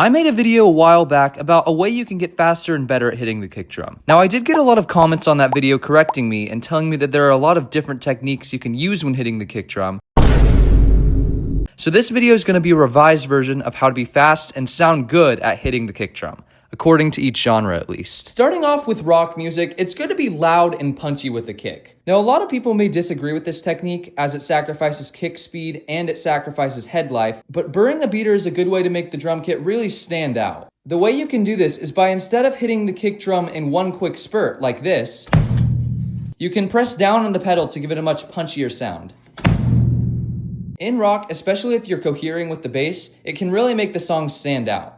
I made a video a while back about a way you can get faster and better at hitting the kick drum. Now, I did get a lot of comments on that video correcting me and telling me that there are a lot of different techniques you can use when hitting the kick drum. So this video is going to be a revised version of how to be fast and sound good at hitting the kick drum, according to each genre at least. Starting off with rock music, it's good to be loud and punchy with the kick. Now, a lot of people may disagree with this technique as it sacrifices kick speed and it sacrifices head life, but burring a beater is a good way to make the drum kit really stand out. The way you can do this is by, instead of hitting the kick drum in one quick spurt like this, you can press down on the pedal to give it a much punchier sound. In rock, especially if you're cohering with the bass, it can really make the song stand out.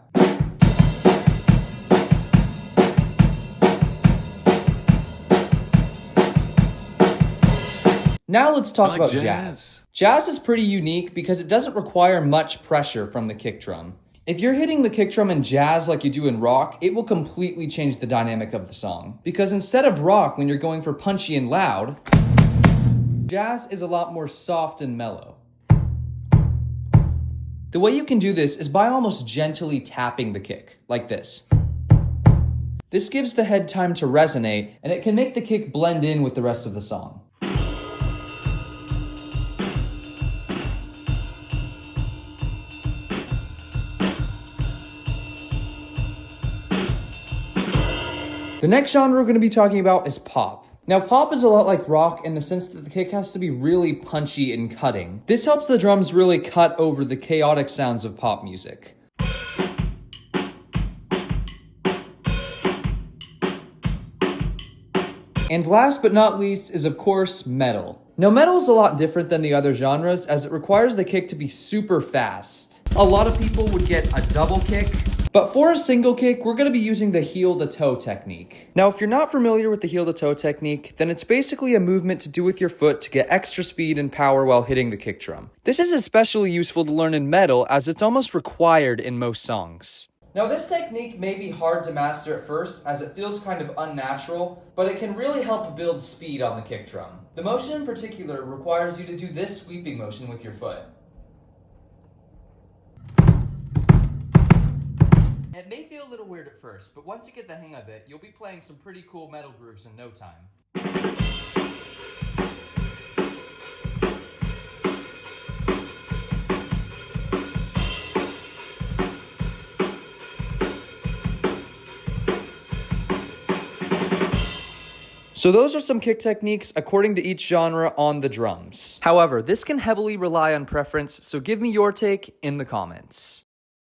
Now let's talk about jazz. Jazz is pretty unique because it doesn't require much pressure from the kick drum. If you're hitting the kick drum in jazz like you do in rock, it will completely change the dynamic of the song. Because instead of rock, when you're going for punchy and loud, jazz is a lot more soft and mellow. The way you can do this is by almost gently tapping the kick, like this. This gives the head time to resonate, and it can make the kick blend in with the rest of the song. The next genre we're going to be talking about is pop. Now, pop is a lot like rock in the sense that the kick has to be really punchy and cutting. This helps the drums really cut over the chaotic sounds of pop music. And last but not least is, of course, metal. Now, metal is a lot different than the other genres as it requires the kick to be super fast. A lot of people would get a double kick, but for a single kick, we're going to be using the heel-to-toe technique. Now, if you're not familiar with the heel-to-toe technique, then it's basically a movement to do with your foot to get extra speed and power while hitting the kick drum. This is especially useful to learn in metal as it's almost required in most songs. Now, this technique may be hard to master at first as it feels kind of unnatural, but it can really help build speed on the kick drum. The motion in particular requires you to do this sweeping motion with your foot. It may feel a little weird at first, but once you get the hang of it, you'll be playing some pretty cool metal grooves in no time. So those are some kick techniques according to each genre on the drums. However, this can heavily rely on preference, so give me your take in the comments.